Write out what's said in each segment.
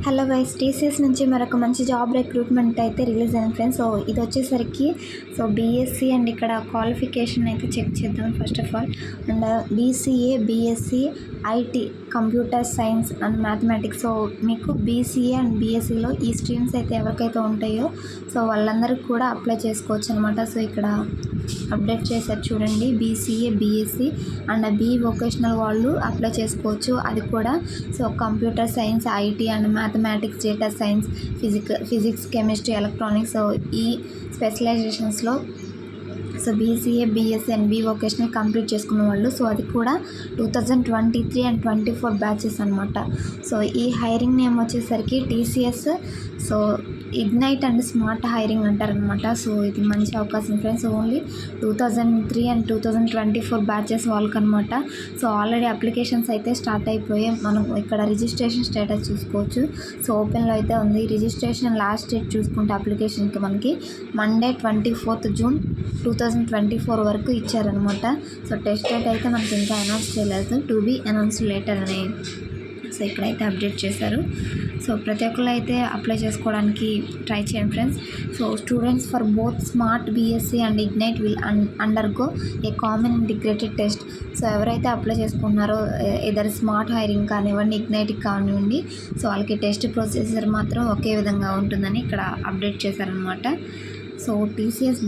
Hello guys, TCS నుంచి మరొక మంచి జాబ్ రిక్రూట్మెంట్ అయితే రిలీజ్ అయింది ఫ్రెండ్స్. సో ఇది వచ్చేసరికి బీఎస్సీ అండ్ ఇక్కడ క్వాలిఫికేషన్ అయితే చెక్ చేద్దాం first of all. And BCA, BSc, IT, computer science and mathematics. So మీకు బీసీఏ అండ్ బీఎస్సీలో ఈ స్ట్రీమ్స్ అయితే ఎవరికైతే ఉంటాయో సో వాళ్ళందరికీ కూడా అప్లై చేసుకోవచ్చు అనమాట. సో ఇక్కడ అప్డేట్ చేశారు చూడండి, BCA, BSc and B vocational వాళ్ళు అప్లై చేసుకోవచ్చు. అది కూడా so computer science, IT and mathematics, data science, physics, chemistry, electronics. So ఈ స్పెషలైజేషన్స్లో so BCA, BSc and B vocational complete చేసుకున్న వాళ్ళు. సో అది కూడా 2023 అండ్ 2024 బ్యాచెస్ అనమాట. సో ఈ హైరింగ్ నేమ్ వచ్చేసరికి TCS so ignite and smart hiring అంటారనమాట. సో ఇది మంచి అవకాశం ఫ్రెండ్స్. ఓన్లీ 2003 అండ్ 2024 బ్యాచెస్ వాళ్ళకనమాట. సో ఆల్రెడీ అప్లికేషన్స్ అయితే స్టార్ట్ అయిపోయాయి. మనం ఇక్కడ రిజిస్ట్రేషన్ స్టేటస్ చూసుకోవచ్చు. సో ఓపెన్లో అయితే ఉంది. రిజిస్ట్రేషన్ లాస్ట్ డేట్ చూసుకుంటే అప్లికేషన్కి మనకి మండే 24th జూన్ 2024 వరకు ఇచ్చారనమాట. సో టెస్ట్ డేట్ అయితే మనకి ఇంకా అనౌన్స్ చేయలేదు, టు బీ అనౌన్స్డ్ లేటర్ అని సో ఇక్కడైతే అప్డేట్ చేశారు. సో ప్రతి ఒక్కరు అయితే అప్లై చేసుకోవడానికి ట్రై చేయండి friends. So students for both smart BSc and ignite will undergo a common integrated test. So ఎవరైతే అప్లై చేసుకున్నారో ఏదర్ స్మార్ట్ హైరింగ్ కానివ్వండి, ఇగ్నైట్కి కానివ్వండి, సో వాళ్ళకి టెస్ట్ ప్రొసీజర్ మాత్రం ఒకే విధంగా ఉంటుందని ఇక్కడ అప్డేట్ చేశారనమాట. సో టీసీఎస్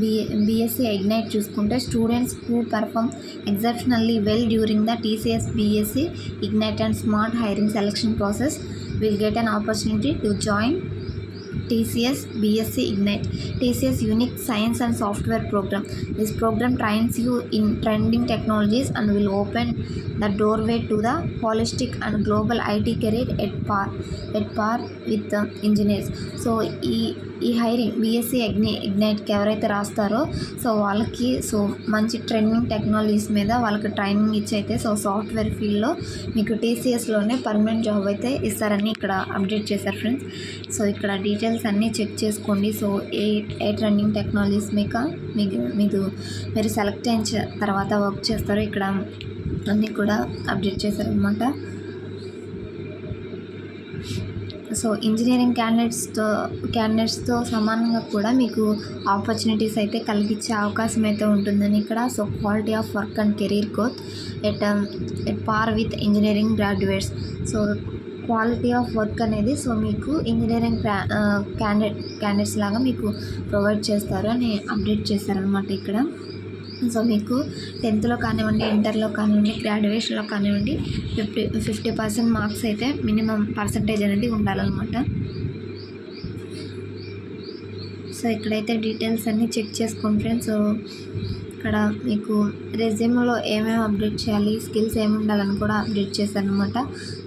బీఎస్సీ ఇగ్నైట్ చూసుకుంటే students who perform exceptionally well during the TCS BSc ignite and smart hiring selection process will get an opportunity to join TCS BSc Ignite, TCS Unique Science and Software Program. This program trains you in trending technologies and will open the doorway to the holistic and global IT career at par with the engineers. So ఈ hiring BSc ఇగ్నైట్కి ఎవరైతే రాస్తారో so వాళ్ళకి so మంచి training technologies మీద వాళ్ళకి training ఇచ్చి అయితే so software ఫీల్డ్లో మీకు టీసీఎస్లోనే పర్మనెంట్ జాబ్ అయితే ఇస్తారని ఇక్కడ అప్డేట్ చేశారు ఫ్రెండ్స్. సో ఇక్కడ డీటెయిల్స్ అన్నీ చెక్ చేసుకోండి. సో ఏ ట్రెండింగ్ టెక్నాలజీస్ మీరు సెలెక్ట్ అయిన తర్వాత వర్క్ చేస్తారో ఇక్కడ అన్నీ కూడా అప్డేట్ చేశారనమాట. సో ఇంజనీరింగ్ క్యాండిడేట్స్తో సమానంగా కూడా మీకు ఆపర్చునిటీస్ అయితే కలిగించే అవకాశం అయితే ఉంటుందని ఇక్కడ. So quality of work and career growth at par with engineering graduates. So quality of work అనేది సో మీకు ఇంజనీరింగ్ క్యాండిడేట్స్ లాగా మీకు ప్రొవైడ్ చేస్తారు అని అప్డేట్ చేశారనమాట ఇక్కడ. సో మీకు 10th కానివ్వండి, ఇంటర్లో కానివ్వండి, గ్రాడ్యుయేషన్లో కానివ్వండి 50% మార్క్స్ అయితే మినిమం పర్సంటేజ్ అనేది ఉండాలన్నమాట. సో ఇక్కడైతే డీటెయిల్స్ అన్నీ చెక్ చేసుకోండి ఫ్రెండ్స్. సో ఇక్కడ మీకు రెజ్యూమ్లో ఏమేమి అప్డేట్ చేయాలి, స్కిల్స్ ఏమి ఉండాలని కూడా అప్డేట్ చేశారనమాట.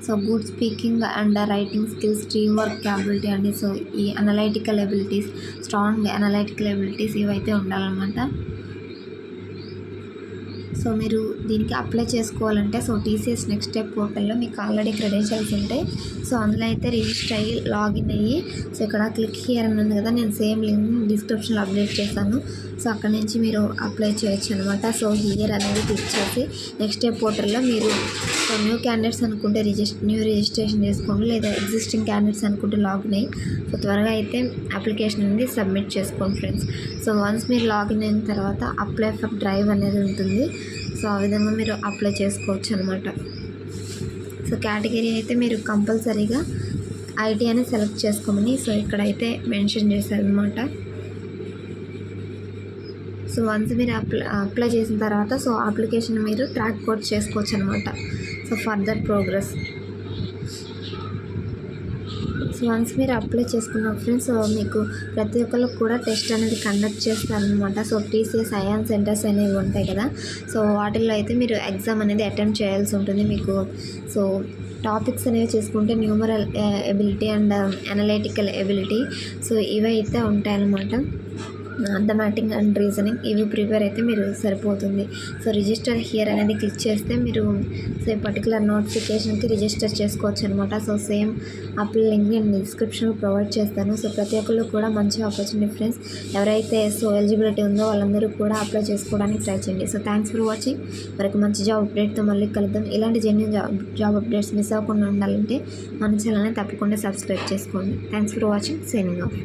So good speaking and writing skills, team work capability అండి. సో ఈ analytical abilities, strong analytical abilities ఇవైతే ఉండాలన్నమాట. సో మీరు దీనికి అప్లై చేసుకోవాలంటే సో టీసీఎస్ నెక్స్ట్ స్టెప్ పోర్టల్లో మీకు ఆల్రెడీ క్రెడెన్షియల్స్ ఉంటాయి. సో అందులో అయితే రిజిస్టర్ అయ్యి లాగిన్ అయ్యి సో ఇక్కడ క్లిక్ హియర్ అని ఉంది కదా, నేను సేమ్ లింక్ డిస్క్రిప్షన్లో అప్డేట్ చేశాను. సో అక్కడ నుంచి మీరు అప్లై చేయొచ్చు అనమాట. సో హియర్ అనేది క్లిక్ చేసి నెక్స్ట్ స్టెప్ పోర్టల్లో మీరు సో న్యూ క్యాండిడేట్స్ అనుకుంటే న్యూ రిజిస్ట్రేషన్ చేసుకోండి, లేదా ఎగ్జిస్టింగ్ క్యాండిడేట్స్ అనుకుంటే లాగిన్ అయ్యి సో త్వరగా అయితే అప్లికేషన్ అనేది సబ్మిట్ చేసుకోండి ఫ్రెండ్స్. సో వన్స్ మీరు లాగిన్ అయిన తర్వాత అప్లై ఫర్ డ్రైవ్ అనేది ఉంటుంది. సో ఆ విధంగా మీరు అప్లై చేసుకోవచ్చు అనమాట. సో కేటగిరీ అయితే మీరు కంపల్సరీగా ఐటీ అని సెలెక్ట్ చేసుకోమని సో ఇక్కడైతే మెన్షన్ చేశారనమాట. సో వన్స్ మీరు అప్లై చేసిన తర్వాత సో అప్లికేషన్ మీరు ట్రాక్ కోడ్ చేసుకోవచ్చు అనమాట. So further progress. So once మీరు అప్లై చేసుకున్న ఫ్రెండ్స్ సో మీకు ప్రతి ఒక్కరికి కూడా టెస్ట్ అనేది కండక్ట్ చేస్తారనమాట. సో టీసీఎస్ అయాన్ సెంటర్స్ అనేవి ఉంటాయి కదా, సో వాటిల్లో అయితే మీరు ఎగ్జామ్ అనేది అటెంప్ట్ చేయాల్సి ఉంటుంది. మీకు సో టాపిక్స్ అనేవి చేసుకుంటే numeral ability and analytical ability so ఇవైతే ఉంటాయన్నమాట. అర్థమెటిక్ అండ్ రీజనింగ్ ఇవి ప్రిపేర్ అయితే మీరు సరిపోతుంది. సో రిజిస్టర్ హియర్ అనేది క్లిక్ చేస్తే మీరు సో పర్టికులర్ నోటిఫికేషన్కి రిజిస్టర్ చేసుకోవచ్చు అనమాట. సో సేమ్ అప్లై లింక్ నేను డిస్క్రిప్షన్లో ప్రొవైడ్ చేస్తాను. సో ప్రతి ఒక్కళ్ళు కూడా మంచి ఆపర్చునిటీ ఫ్రెండ్స్. ఎవరైతే సో ఎలిజిబిలిటీ ఉందో వాళ్ళందరూ కూడా అప్లై చేసుకోవడానికి ట్రై చేయండి. So thanks for watching. మరొక మంచి జాబ్ అప్డేట్తో మళ్ళీ కలుద్దాం. ఇలాంటి జెన్యూన్ జాబ్ అప్డేట్స్ మిస్ అవ్వకుండా ఉండాలంటే మన ఛానల్ని తప్పకుండా సబ్స్క్రైబ్ చేసుకోండి. Thanks for watching. Signing off.